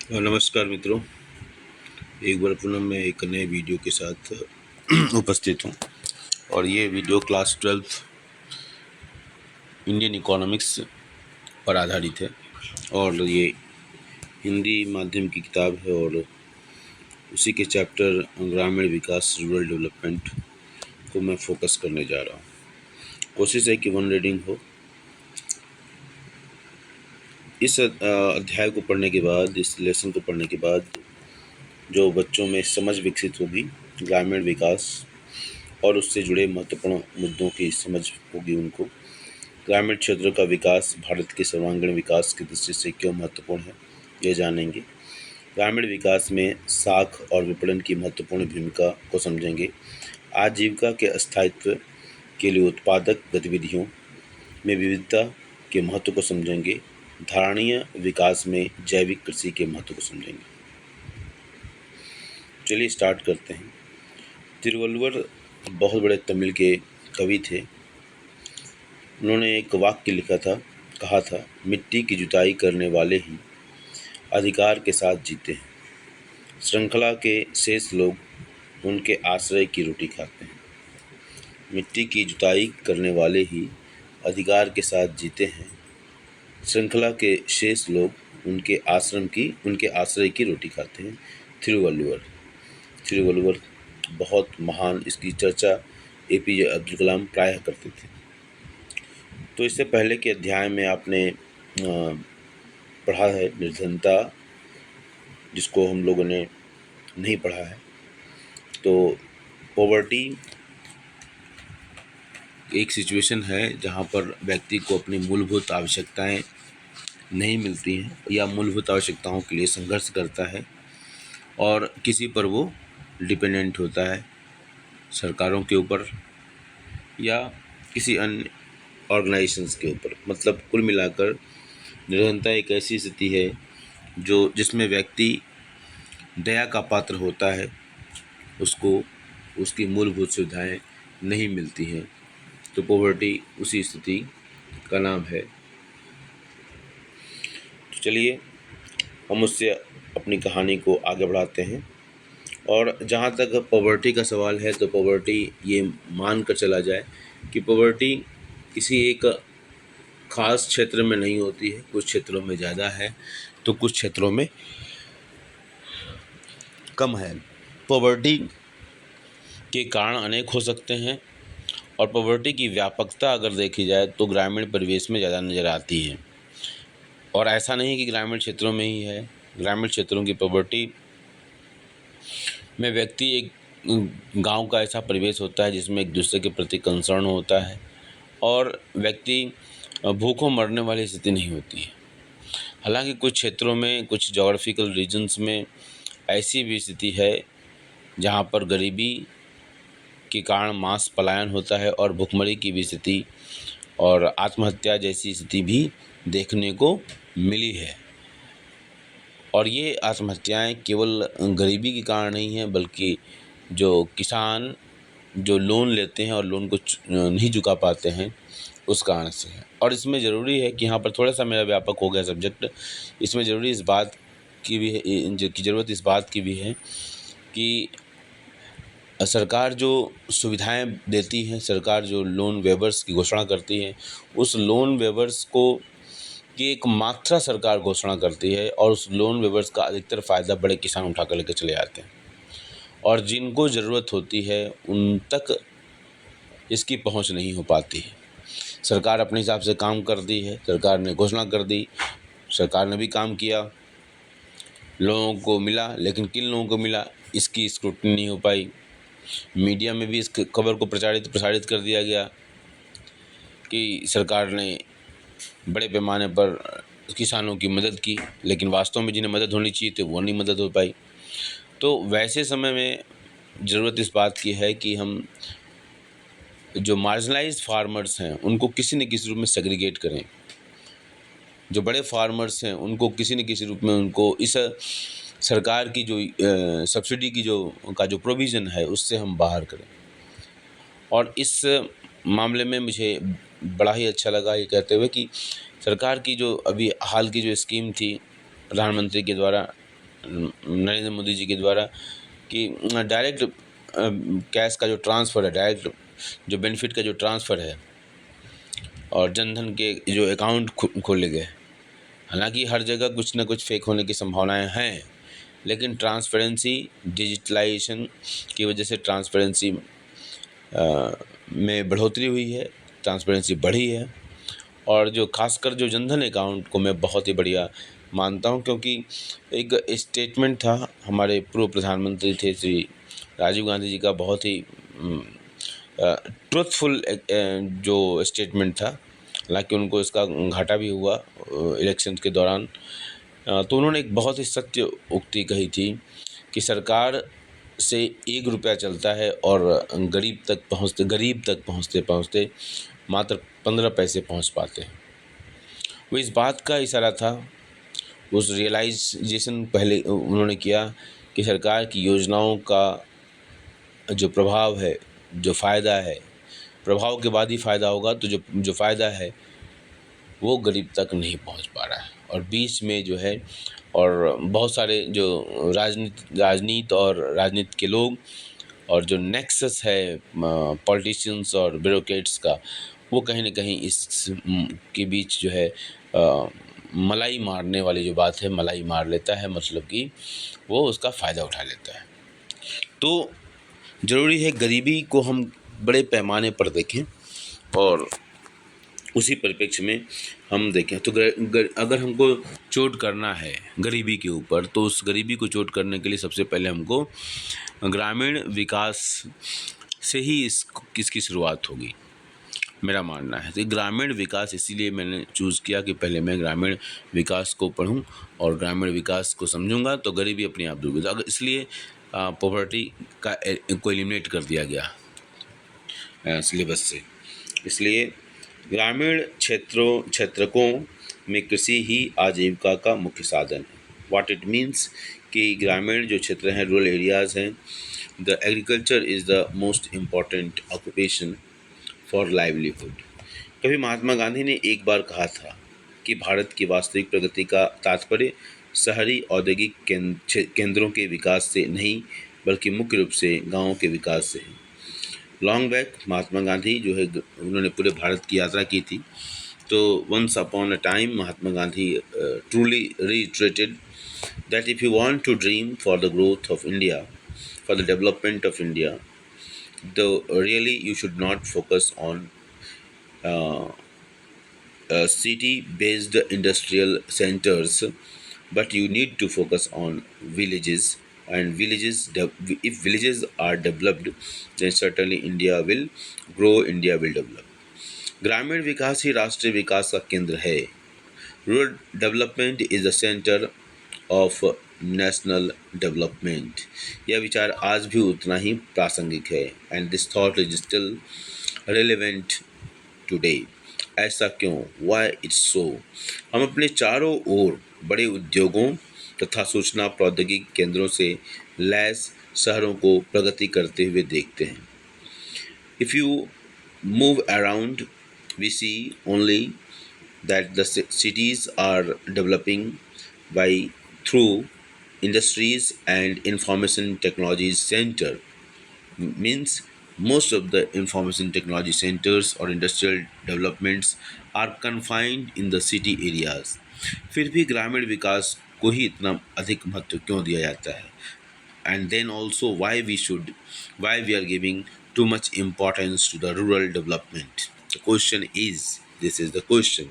नमस्कार मित्रों, एक बार पुनः मैं एक नए वीडियो के साथ उपस्थित हूँ। और ये video class 12th Indian economics पर आधारित है और ये हिंदी माध्यम की किताब है और उसी के चैप्टर ग्रामीण विकास रूरल डेवलपमेंट को मैं फोकस करने जा रहा हूँ। कोशिश है कि वन रीडिंग हो। इस अध्याय को पढ़ने के बाद, इस लेसन को पढ़ने के बाद जो बच्चों में समझ विकसित होगी ग्रामीण विकास और उससे जुड़े महत्वपूर्ण मुद्दों की समझ होगी उनको। ग्रामीण क्षेत्रों का विकास भारत के सर्वांगीण विकास की दृष्टि से क्यों महत्वपूर्ण है, ये जानेंगे। ग्रामीण विकास में साख और विपणन की महत्वपूर्ण भूमिका को समझेंगे। आजीविका के स्थायित्व के लिए उत्पादक गतिविधियों में विविधता के महत्व को समझेंगे। धारणीय विकास में जैविक कृषि के महत्व को समझेंगे। चलिए स्टार्ट करते हैं। तिरुवल्लुवर बहुत बड़े तमिल के कवि थे। उन्होंने एक वाक्य लिखा था, कहा था, मिट्टी की जुताई करने वाले ही अधिकार के साथ जीते हैं। श्रृंखला के शेष लोग उनके आश्रय की रोटी खाते हैं। मिट्टी की जुताई करने वाले ही अधिकार के साथ जीते हैं। श्रृंखला के शेष लोग उनके आश्रय की रोटी खाते हैं। तिरुवल्लुवर बहुत महान, इसकी चर्चा एपीजे अब्दुल कलाम प्रायः करते थे। तो इससे पहले के अध्याय में आपने पढ़ा है निर्धनता, जिसको हम लोगों ने नहीं पढ़ा है। तो पॉवर्टी एक सिचुएशन है जहाँ पर व्यक्ति को अपनी मूलभूत आवश्यकताएं नहीं मिलती हैं या मूलभूत आवश्यकताओं के लिए संघर्ष करता है और किसी पर वो डिपेंडेंट होता है, सरकारों के ऊपर या किसी अन्य ऑर्गेनाइजेशंस के ऊपर। मतलब कुल मिलाकर निर्धनता एक ऐसी स्थिति है जिसमें व्यक्ति दया का पात्र होता है, उसको उसकी मूलभूत सुविधाएं नहीं मिलती हैं। तो पॉवर्टी उसी स्थिति का नाम है। तो चलिए हम उससे अपनी कहानी को आगे बढ़ाते हैं। और जहाँ तक पॉवर्टी का सवाल है, तो पॉवर्टी ये मान कर चला जाए कि पॉवर्टी किसी एक खास क्षेत्र में नहीं होती है। कुछ क्षेत्रों में ज़्यादा है तो कुछ क्षेत्रों में कम है। पॉवर्टी के कारण अनेक हो सकते हैं और पॉवर्टी की व्यापकता अगर देखी जाए तो ग्रामीण परिवेश में ज़्यादा नज़र आती है। और ऐसा नहीं कि ग्रामीण क्षेत्रों में ही है। ग्रामीण क्षेत्रों की पॉवर्टी में व्यक्ति एक गांव का ऐसा परिवेश होता है जिसमें एक दूसरे के प्रति कंसर्न होता है और व्यक्ति भूखों मरने वाली स्थिति नहीं होती है। हालांकि कुछ क्षेत्रों में, कुछ जोग्राफिकल रीजन्स में ऐसी भी स्थिति है जहां पर गरीबी के कारण मास पलायन होता है और भुखमरी की भी स्थिति और आत्महत्या जैसी स्थिति भी देखने को मिली है। और ये आत्महत्याएं केवल गरीबी के कारण नहीं हैं, बल्कि जो किसान जो लोन लेते हैं और लोन को नहीं चुका पाते हैं, उस कारण से है। और इसमें ज़रूरी है कि यहाँ पर थोड़ा सा मेरा व्यापक हो गया सब्जेक्ट। इसमें ज़रूरी इस बात की भी है की ज़रूरत इस बात की भी है कि सरकार जो सुविधाएं देती है, सरकार जो लोन वेवर्स की घोषणा करती है, उस लोन वेवर्स को की एक मात्रा सरकार घोषणा करती है और उस लोन वेवर्स का अधिकतर फ़ायदा बड़े किसान उठा कर लेकर चले आते हैं और जिनको ज़रूरत होती है उन तक इसकी पहुंच नहीं हो पाती है। सरकार अपने हिसाब से काम कर दी है, सरकार ने घोषणा कर दी, सरकार ने भी काम किया, लोगों को मिला, लेकिन किन लोगों को मिला इसकी स्क्रूटनी नहीं हो पाई। मीडिया में भी इस खबर को प्रसारित कर दिया गया कि सरकार ने बड़े पैमाने पर किसानों की मदद की, लेकिन वास्तव में जिन्हें मदद होनी चाहिए थी वो नहीं मदद हो पाई। तो वैसे समय में ज़रूरत इस बात की है कि हम जो मार्जिनलाइज्ड फार्मर्स हैं उनको किसी न किसी रूप में सेग्रीगेट करें। जो बड़े फार्मर्स हैं उनको किसी न किसी रूप में उनको इस सरकार की जो सब्सिडी की जो प्रोविज़न है उससे हम बाहर करें। और इस मामले में मुझे बड़ा ही अच्छा लगा ये कहते हुए कि सरकार की जो अभी हाल की जो स्कीम थी प्रधानमंत्री के द्वारा नरेंद्र मोदी जी के द्वारा कि डायरेक्ट कैश का जो ट्रांसफ़र है, डायरेक्ट जो बेनिफिट का जो ट्रांसफ़र है और जनधन के जो अकाउंट खोले गए। हालांकि हर जगह कुछ ना कुछ फेक होने की संभावनाएं हैं, लेकिन ट्रांसपेरेंसी, डिजिटलाइजेशन की वजह से ट्रांसपेरेंसी में बढ़ोतरी हुई है, ट्रांसपेरेंसी बढ़ी है। और जो खासकर जो जनधन अकाउंट को मैं बहुत ही बढ़िया मानता हूं, क्योंकि एक स्टेटमेंट था, हमारे पूर्व प्रधानमंत्री थे श्री राजीव गांधी जी का, बहुत ही ट्रुथफुल जो स्टेटमेंट था। हालांकि उनको इसका घाटा भी हुआ इलेक्शन के दौरान। तो उन्होंने एक बहुत ही सत्य उक्ति कही थी कि सरकार से 1 रुपया चलता है और गरीब तक पहुँचते पहुँचते मात्र 15 पैसे पहुँच पाते हैं। वो इस बात का इशारा था, उस रियलाइजेशन पहले उन्होंने किया कि सरकार की योजनाओं का जो प्रभाव है, जो फ़ायदा है, प्रभाव के बाद ही फ़ायदा होगा, तो जो फ़ायदा है वो गरीब तक नहीं पहुंच पा रहा है। और बीच में जो है, और बहुत सारे जो राजनीति और राजनीति के लोग और जो नेक्सस है पॉलिटिशियंस और ब्यूरोक्रेट्स का, वो कहीं ना कहीं इस के बीच जो है मलाई मारने वाली जो बात है, मलाई मार लेता है, मतलब कि वो उसका फ़ायदा उठा लेता है। तो ज़रूरी है गरीबी को हम बड़े पैमाने पर देखें और उसी परिप्रेक्ष्य में हम देखें। तो अगर हमको चोट करना है गरीबी के ऊपर, तो उस गरीबी को चोट करने के लिए सबसे पहले हमको ग्रामीण विकास से ही इसकी शुरुआत होगी, मेरा मानना है। तो ग्रामीण विकास इसीलिए मैंने चूज़ किया कि पहले मैं ग्रामीण विकास को पढूं और ग्रामीण विकास को समझूंगा तो गरीबी अपने आप दूर होगी। अगर इसलिए पॉवर्टी को एलिमिनेट कर दिया गया सिलेबस से। इसलिए ग्रामीण क्षेत्रकों में कृषि ही आजीविका का मुख्य साधन है। व्हाट इट मीन्स कि ग्रामीण जो क्षेत्र हैं, रूरल एरियाज़ हैं, the agriculture is the most important occupation for livelihood. कभी महात्मा गांधी ने एक बार कहा था कि भारत की वास्तविक प्रगति का तात्पर्य शहरी औद्योगिक केंद्रों के विकास से नहीं, बल्कि मुख्य रूप से गाँवों के विकास से है। लॉन्ग बैक महात्मा गांधी जो है, उन्होंने पूरे भारत की यात्रा की थी। तो once upon a time Mahatma Gandhi truly reiterated that if you want to dream for the growth of India, for the development of India, though really you should not focus on uh, city-based industrial centers, but you need to focus on villages. And if villages are developed, then certainly India will grow, India will develop. ग्रामीण विकास ही राष्ट्रीय विकास का केंद्र है। Rural development is the centre of national development. यह विचार आज भी उतना ही प्रासंगिक है। And this thought is still relevant today. ऐसा क्यों? Why it's so? हम अपने चारों ओर बड़े उद्योगों तथा सूचना प्रौद्योगिकी केंद्रों से लैस शहरों को प्रगति करते हुए देखते हैं। If you move around, we see only that the cities are developing by through industries and information technology center. Means most of the information technology centers or industrial developments are confined in the city areas. फिर भी ग्रामीण विकास को ही इतना अधिक महत्व क्यों दिया जाता है? And then also why we are giving too much importance to the rural development? The question is, this is the question.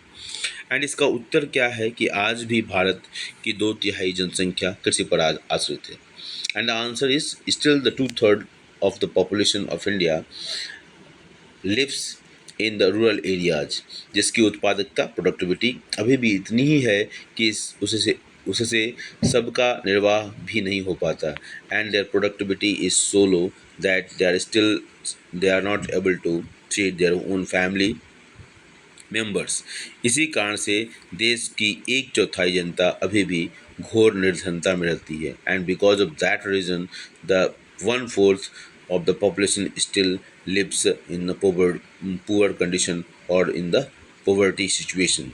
And इसका उत्तर क्या है कि आज भी भारत की 2/3 जनसंख्या कृषि पर आश्रित है। And the answer is still the 2/3 of the population of India lives in the rural areas, जिसकी उत्पादकता प्रोडक्टिविटी अभी भी इतनी ही है कि उससे सबका निर्वाह भी नहीं हो पाता। And their productivity is so low that they are not able to feed their own family members. इसी कारण से देश की 1/4 जनता अभी भी घोर निर्धनता में रहती है। And because of that reason the 1/4 of the population still lives in a poor condition or in the poverty situation.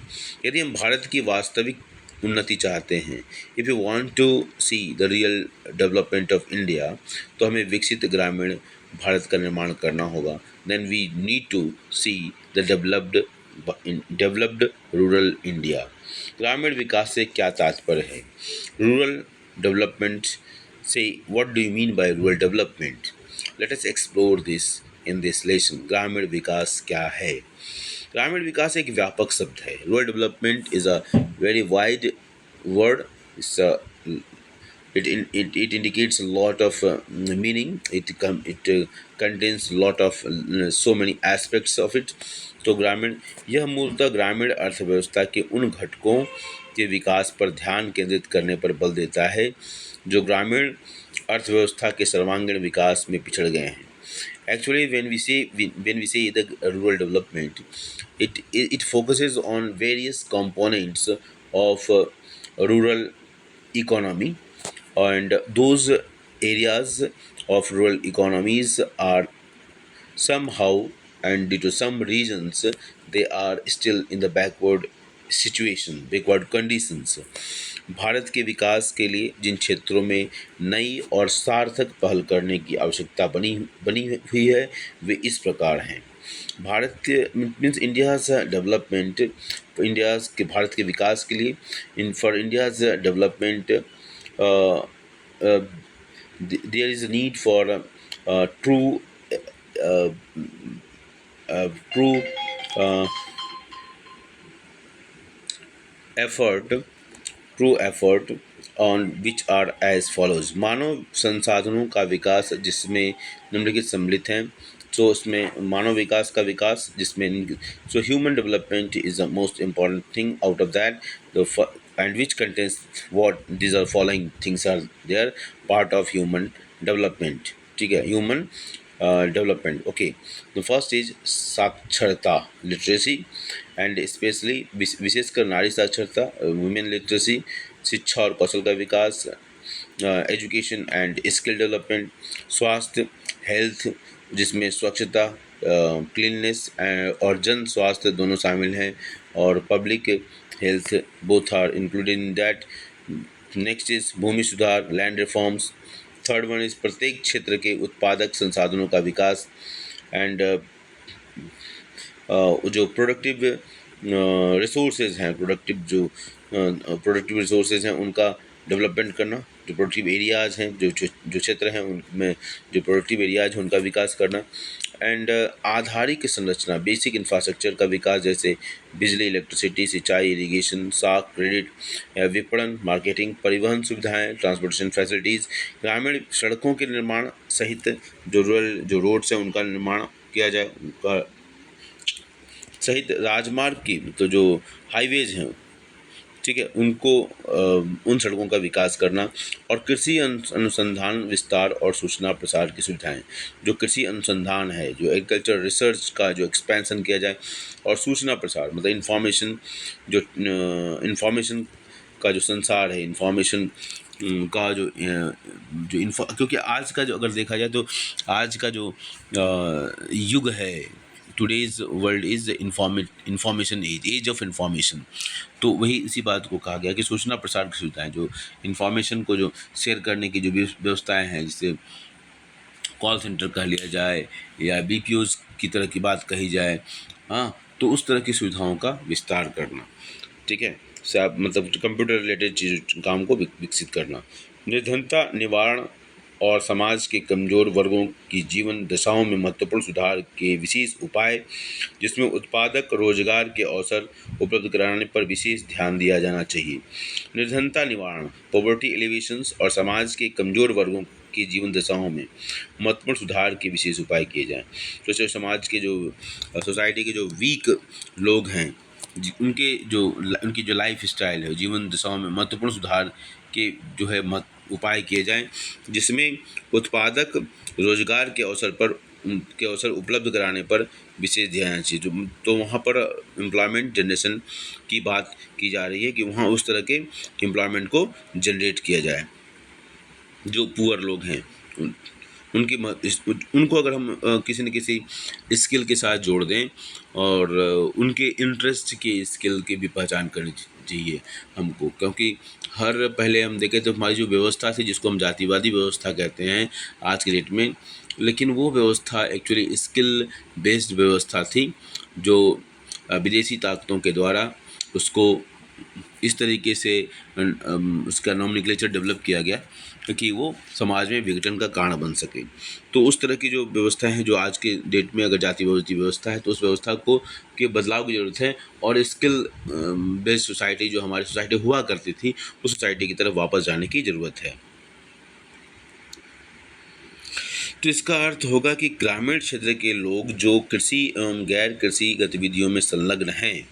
यदि हम भारत की वास्तविक उन्नति चाहते हैं, if you want to see the real development of India, तो हमें विकसित ग्रामीण भारत का निर्माण करना होगा। Then we need to see the developed rural India. ग्रामीण विकास से क्या तात्पर्य है? रूरल डेवलपमेंट से what do you mean by rural development? Let us explore this in this lesson. ग्रामीण विकास क्या है? ग्रामीण विकास एक व्यापक शब्द है। Rural development is a very wide word. It's it indicates a lot of meaning. It contains a lot of so many aspects of it. तो ग्रामीण, यह मूलतः ग्रामीण अर्थव्यवस्था के उन घटकों के विकास पर ध्यान केंद्रित करने पर बल देता है जो ग्रामीण अर्थव्यवस्था के सर्वांगीण विकास में पिछड़ गए हैं। Actually, when we say the rural development, it focuses on various components of rural economy, and those areas of rural economies are somehow, and due to some reasons, they are still in the backward conditions. Bharat के विकास के लिए जिन क्षेत्रों में नई और सार्थक पहल करने की आवश्यकता बनी बनी हुई है, वे इस प्रकार हैं। Bharat means India's development, Bharat के विकास के लिए, for India's development there is need for true true effort true effort on which are as follows. मानव संसाधनों का विकास जिसमें निम्नलिखित सम्मिलित हैं। सो उसमें मानव विकास का विकास जिसमें so human development is the most important thing out of that, and which contains what these are following things are there part of human development. ठीक है, human development. Okay, the first is साक्षरता, literacy, and specially विशेषकर नारी साक्षरता, women literacy, शिक्षा और कौशल का विकास, एजुकेशन एंड स्किल डेवलपमेंट, स्वास्थ्य, हेल्थ, जिसमें स्वच्छता, क्लीननेस और जन स्वास्थ्य दोनों शामिल हैं, और public health, both are included in that. Next is भूमि सुधार, land reforms. Third one is प्रत्येक क्षेत्र के उत्पादक संसाधनों का विकास, एंड जो प्रोडक्टिव रिसोर्सेज हैं, प्रोडक्टिव रिसोर्सेज हैं उनका डेवलपमेंट करना, जो प्रोडक्टिव एरियाज़ हैं, जो क्षेत्र हैं उनमें जो प्रोडक्टिव एरियाज हैं उनका विकास करना, एंड आधारिक संरचना, बेसिक इंफ्रास्ट्रक्चर का विकास, जैसे बिजली, इलेक्ट्रिसिटी, सिंचाई, इरिगेशन, साख, क्रेडिट, विपणन, मार्केटिंग, परिवहन सुविधाएं, ट्रांसपोर्टेशन फैसिलिटीज़, ग्रामीण सड़कों के निर्माण सहित जो रोड्स हैं उनका निर्माण किया जाए, उनका सहित राजमार्ग की तो जो हाईवेज हैं, ठीक है, उनको उन सड़कों का विकास करना, और कृषि अनुसंधान, विस्तार और सूचना प्रसार की सुविधाएं, जो कृषि अनुसंधान है, जो एग्रीकल्चर रिसर्च का जो एक्सपेंशन किया जाए, और सूचना प्रसार मतलब इंफॉर्मेशन का जो संसार है, इंफॉर्मेशन का क्योंकि आज का जो अगर देखा जाए तो आज का जो युग है, today's world is information age of information. तो वही इसी बात को कहा गया कि सूचना प्रसार की सुविधाएं, जो इंफॉर्मेशन को जो शेयर करने की जो व्यवस्थाएं हैं, जिसे कॉल सेंटर कह लिया जाए या BPOs की तरह की बात कही जाए, हाँ, तो उस तरह की सुविधाओं का विस्तार करना, ठीक है, मतलब कंप्यूटर रिलेटेड चीज़ काम को विकसित करना। निर्धनता निवारण और समाज के कमज़ोर वर्गों की जीवन दशाओं में महत्वपूर्ण सुधार के विशेष उपाय, जिसमें उत्पादक रोजगार के अवसर उपलब्ध कराने पर विशेष ध्यान दिया जाना चाहिए। निर्धनता निवारण, पॉवर्टी एलिवेशंस, और समाज के कमज़ोर वर्गों की जीवन दशाओं में महत्वपूर्ण सुधार के विशेष उपाय किए जाएँ। तो समाज के जो सोसाइटी के जो वीक लोग हैं, उनकी जो लाइफ स्टाइल है, जीवन दशाओं में महत्वपूर्ण सुधार के जो है उपाय किए जाएं, जिसमें उत्पादक रोजगार के अवसर उपलब्ध कराने पर विशेष ध्यान चाहिए। तो वहाँ पर एम्प्लॉयमेंट जनरेशन की बात की जा रही है कि वहाँ उस तरह के एम्प्लॉयमेंट को जनरेट किया जाए। जो पुअर लोग हैं उनको अगर हम किसी न किसी स्किल के साथ जोड़ दें, और उनके इंटरेस्ट के स्किल की भी पहचान चाहिए हमको, क्योंकि हर पहले हम देखें तो हमारी जो व्यवस्था थी जिसको हम जातिवादी व्यवस्था कहते हैं आज के डेट में, लेकिन वो व्यवस्था एक्चुअली स्किल बेस्ड व्यवस्था थी जो विदेशी ताकतों के द्वारा उसको इस तरीके से उसका नॉमेनक्लेचर डेवलप किया गया कि वो समाज में विघटन का कारण बन सके। तो उस तरह की जो व्यवस्था है जो आज के डेट में अगर जातिवादी व्यवस्था है तो उस व्यवस्था को के बदलाव की ज़रूरत है और स्किल बेस्ड सोसाइटी जो हमारी सोसाइटी हुआ करती थी उस सोसाइटी की तरफ वापस जाने की ज़रूरत है। तो इसका अर्थ होगा कि ग्रामीण क्षेत्र के लोग जो कृषि एवं गैर कृषि गतिविधियों में संलग्न हैं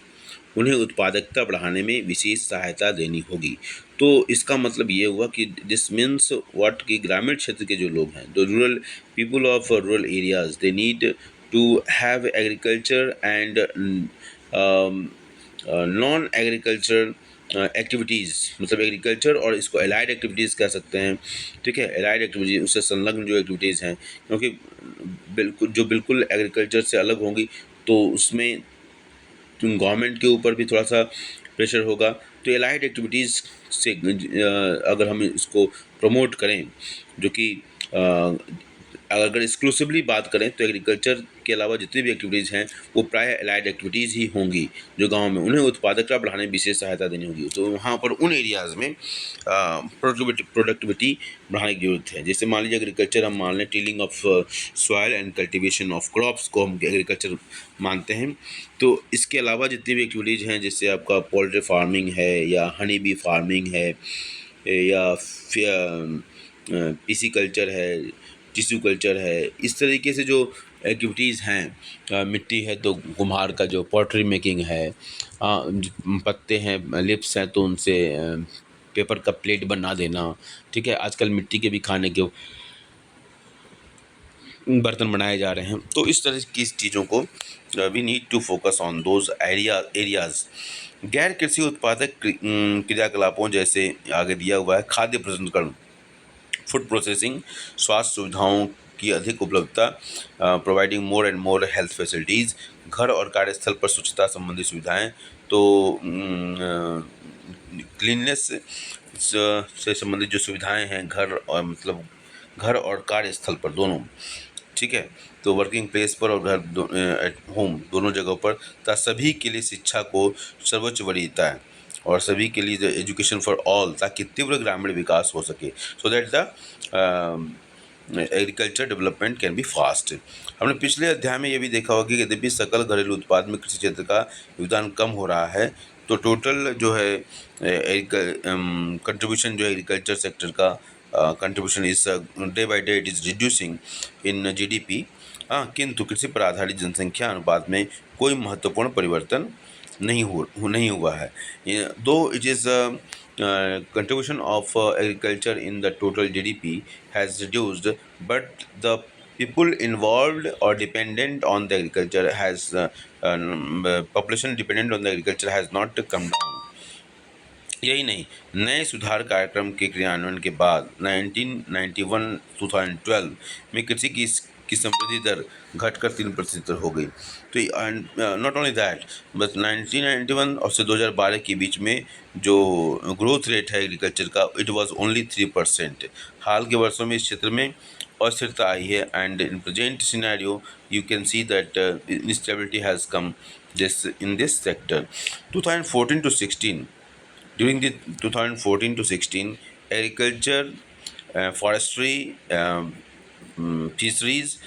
उन्हें उत्पादकता बढ़ाने में विशेष सहायता देनी होगी। तो इसका मतलब ये हुआ कि दिस मीन्स व्हाट कि ग्रामीण क्षेत्र के जो लोग हैं the rural people of rural areas they need to have agriculture and non agriculture activities, मतलब एग्रीकल्चर और इसको एलाइड एक्टिविटीज़ कह सकते हैं। ठीक है, एलाइड एक्टिविटीज़ उससे संलग्न जो एक्टिविटीज़ हैं, क्योंकि बिल्कुल एग्रीकल्चर से अलग होंगी तो उसमें गवर्नमेंट के ऊपर भी थोड़ा सा प्रेशर होगा। तो एलाइड एक्टिविटीज़ से अगर हम इसको प्रमोट करें, जो कि अगर एक्सक्लूसिवली बात करें तो एग्रीकल्चर के अलावा जितनी भी एक्टिविटीज़ हैं वो प्राय एलाइड एक्टिविटीज़ ही होंगी जो गांव में, उन्हें उत्पादकता बढ़ाने में विशेष सहायता देनी होगी। तो वहाँ पर उन एरियाज़ में प्रोडक्टिविटी बढ़ाने की जरूरत है। जैसे मान लीजिए एग्रीकल्चर हम मान लें, tilling of soil and cultivation of crops को हम एग्रीकल्चर मानते हैं। तो इसके अलावा जितनी भी एक्टिविटीज़ हैं जैसे आपका पोल्ट्री फार्मिंग है या हनी बी फार्मिंग है या पीसी कल्चर है, टिश्यू कल्चर है, इस तरीके से जो एक्टिविटीज़ हैं, मिट्टी है तो कुम्हार का जो पॉटरी मेकिंग है, पत्ते हैं लिप्स हैं तो उनसे पेपर का प्लेट बना देना। ठीक है, आजकल मिट्टी के भी खाने के बर्तन बनाए जा रहे हैं। तो इस तरह की चीज़ों को we need to focus on those areas. गैर कृषि उत्पादक क्रियाकलापों जैसे आगे दिया हुआ है खाद्य प्रसंस्करण, फूड प्रोसेसिंग, स्वास्थ्य सुविधाओं की अधिक उपलब्धता, providing more and more health facilities, घर और कार्यस्थल पर स्वच्छता संबंधी सुविधाएं, तो क्लीननेस से संबंधित जो सुविधाएं हैं घर और मतलब घर और कार्यस्थल पर दोनों, ठीक है, तो वर्किंग प्लेस पर और घर एट होम दोनों जगहों पर, तथा सभी के लिए शिक्षा को सर्वोच्च वरीयता है और सभी के लिए एजुकेशन फॉर ऑल, ताकि तीव्र ग्रामीण विकास हो सके, so that the agriculture development can be fast. हमने पिछले अध्याय में ये भी देखा होगा कि यद्यपि सकल घरेलू उत्पाद में कृषि क्षेत्र का योगदान कम हो रहा है तो टोटल जो है कंट्रीब्यूशन जो एग्रीकल्चर सेक्टर का contribution is day by day it is reducing in GDP. किंतु कृषि पर आधारित जनसंख्या अनुपात में कोई महत्वपूर्ण परिवर्तन नहीं हुआ है। दो it is contribution of agriculture in the total GDP has reduced, but the people involved or dependent on the agriculture has population dependent on the agriculture has not come down। यही नहीं, नए सुधार कार्यक्रम के क्रियान्वयन के बाद 1991-2012 में कृषि की समृद्धि दर घटकर 3% हो गई। तो नॉट ओनली दैट बट 1991 और से 2012 के बीच में जो ग्रोथ रेट है एग्रीकल्चर का इट वाज ओनली 3%। हाल के वर्षों में इस क्षेत्र में अस्थिरता आई है and in present scenario you can see that instability has come this in this sector. 2014 to 16 during the 2014 to 16 agriculture, forestry, fisheries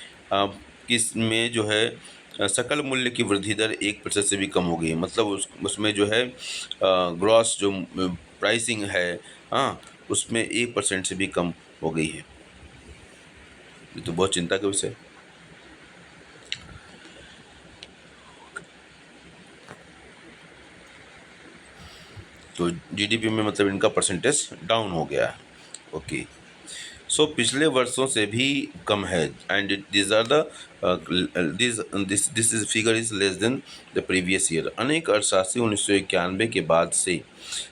किस में जो है सकल मूल्य की वृद्धि दर 1% से भी कम हो गई है। मतलब उसमें जो है ग्रॉस जो प्राइसिंग है उसमें 1% से भी कम हो गई है। ये तो बहुत चिंता का विषय। तो जीडीपी में मतलब इनका परसेंटेज डाउन हो गया है। ओके, सो पिछले वर्षों से भी कम है and this are the this is figure is less than the previous year. अनेक अर्थशास्त्री 1991 के बाद से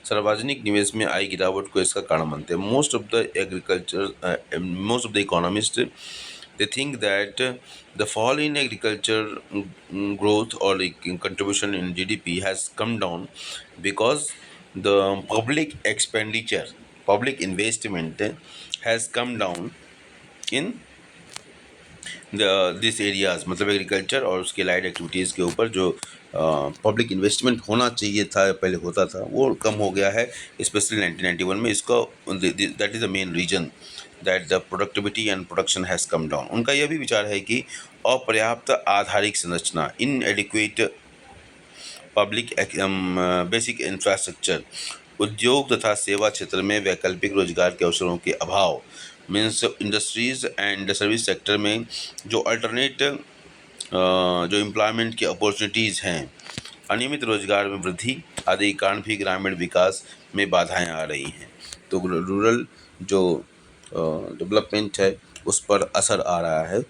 सार्वजनिक निवेश में आई गिरावट को इसका कारण मानते हैं। Most of the economist they think that the fall in agriculture growth or contribution in GDP has come down because the public investment has come down in this areas, मतलब एग्रीकल्चर और उसके लाइट एक्टिविटीज़ के ऊपर जो public investment होना चाहिए था, पहले होता था, वो कम हो गया है, स्पेशली 1991 में। इसको that is the main reason that the productivity and production has come down. उनका यह भी विचार है कि अपर्याप्त आधारिक संरचना, inadequate public basic infrastructure, उद्योग तथा सेवा क्षेत्र में वैकल्पिक रोजगार के अवसरों के अभाव, means industries and service sector में जो अल्टरनेट जो एम्प्लॉयमेंट की अपॉर्चुनिटीज़ हैं, अनियमित रोजगार में वृद्धि आदि के कारण भी ग्रामीण विकास में बाधाएं आ रही हैं। तो रूरल जो डेवलपमेंट है उस पर असर आ रहा है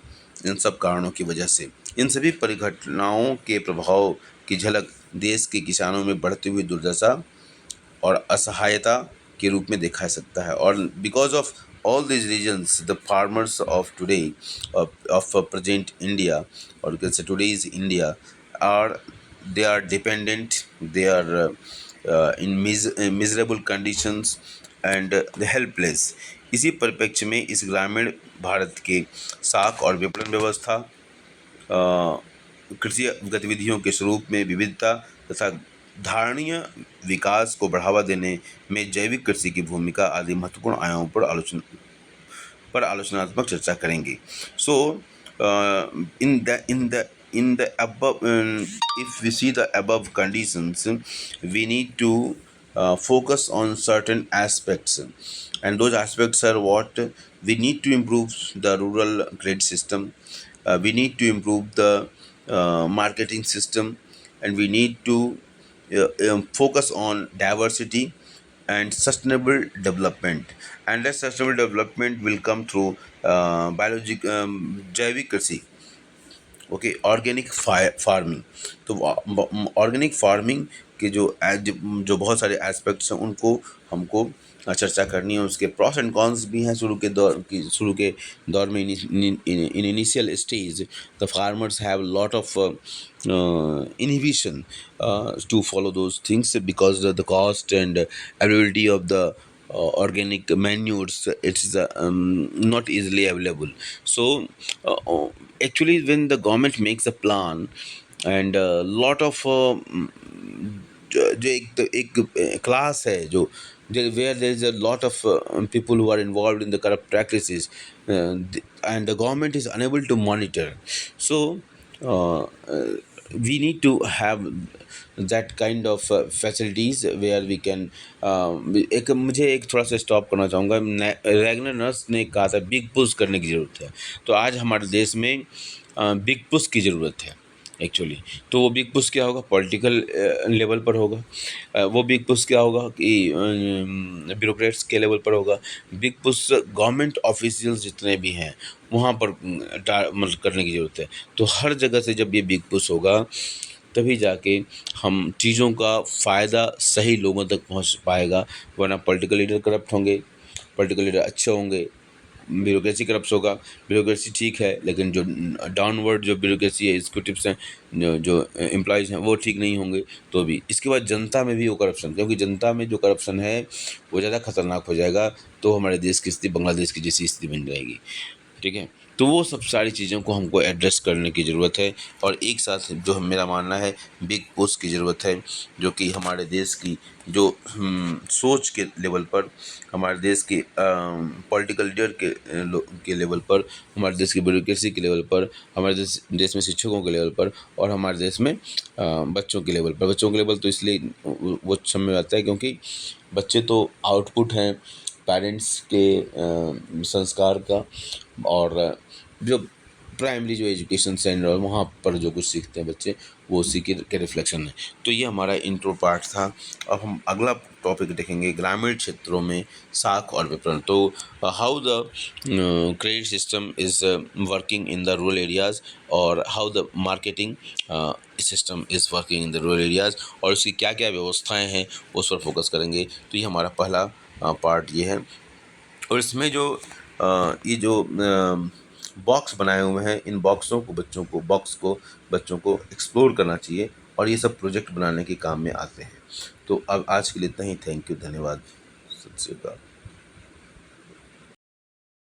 इन सब कारणों की वजह से। इन सभी परिघटनाओं के प्रभाव की झलक देश के किसानों में बढ़ती हुई दुर्दशा और असहायता के रूप में देखा जा सकता है। और because of all these reasons, the farmers of today, of present India, or you can say today's India, are they are dependent, they are in miserable conditions and they helpless। इसी परिप्रेक्ष्य में इस ग्रामीण भारत के साख और विपणन व्यवस्था, कृषि गतिविधियों के स्वरूप में विविधता तथा धारणीय विकास को बढ़ावा देने में जैविक कृषि की भूमिका आदि महत्वपूर्ण आयामों पर आलोचनात्मक चर्चा करेंगे। सो in the above, if we see the above conditions, we need to focus on certain aspects, and those aspects are what we need to improve: the rural grid system, we need to improve the marketing system, and we need to focus on diversity and sustainable development, and that sustainable development will come through जैविक कृषि, okay, organic farming. तो organic farming के जो बहुत सारे aspects हैं उनको हमको चर्चा करनी है। उसके प्रॉस एंड कॉन्स भी हैं। शुरू के दौर में in initial stage the farmers have lot of inhibition to follow those things because the cost and availability of the organic manures, it's not easily available. So actually when the government makes a plan and lot of जो एक class है जो where there is a lot of people who are involved in the corrupt practices, and the government is unable to monitor. So we need to have that kind of facilities where we can मुझे एक थोड़ा सा stop करना चाहूँगा। Ragnar nurse ने कहा था big push करने की ज़रूरत है। तो आज हमारे देश में बिग पुश की ज़रूरत है एक्चुअली। तो वो बिग पुश क्या होगा? पॉलिटिकल लेवल पर होगा। वो बिग पुश क्या होगा कि ब्यूरोक्रेट्स के लेवल पर होगा। बिग पुश गवर्नमेंट ऑफिशियल्स जितने भी हैं वहाँ पर मतलब करने की ज़रूरत है। तो हर जगह से जब ये बिग पुश होगा तभी जाके हम चीज़ों का फ़ायदा सही लोगों तक पहुँच पाएगा, वरना पॉलिटिकल लीडर करप्ट होंगे, पॉलिटिकल लीडर अच्छे होंगे, ब्यूरोक्रेसी करप्ट होगा। ब्यूरोक्रेसी ठीक है लेकिन जो डाउनवर्ड जो ब्यूरोक्रेसी है, एग्जीक्यूटिव्स हैं, जो एम्प्लॉयज़ हैं वो ठीक नहीं होंगे तो भी। इसके बाद जनता में भी वो करप्शन, क्योंकि जनता में जो करप्शन है वो ज़्यादा खतरनाक हो जाएगा तो हमारे देश की स्थिति बांग्लादेश की जैसी स्थिति बन जाएगी। ठीक है, तो वो सब सारी चीज़ों को हमको एड्रेस करने की ज़रूरत है। और एक साथ जो मेरा मानना है बिग पुश की ज़रूरत है, जो कि हमारे देश की जो सोच के लेवल पर, हमारे देश के पॉलिटिकल लीडर के लेवल पर, हमारे देश की ब्यूरोक्रेसी के लेवल पर, हमारे देश में शिक्षकों के लेवल पर, और हमारे देश में बच्चों के लेवल पर। बच्चों के लेवल तो इसलिए वो समय आता है क्योंकि बच्चे तो आउटपुट हैं पेरेंट्स के संस्कार का, और जो प्राइमरी जो एजुकेशन सेंटर और वहाँ पर जो कुछ सीखते हैं बच्चे वो उसी के रिफ्लेक्शन है। तो ये हमारा इंट्रो पार्ट था। अब हम अगला टॉपिक देखेंगे ग्रामीण क्षेत्रों में साख और विपणन। तो how the credit system is working in the rural areas, और how the marketing system is working in the rural areas, और उसकी क्या क्या व्यवस्थाएँ हैं उस पर फोकस करेंगे। तो ये हमारा पहला पार्ट ये है। और इसमें जो ये जो बॉक्स बनाए हुए हैं, इन बॉक्स को बच्चों को एक्सप्लोर करना चाहिए और ये सब प्रोजेक्ट बनाने के काम में आते हैं। तो अब आज के लिए इतना ही। थैंक यू, धन्यवाद, सत श्री अकाल।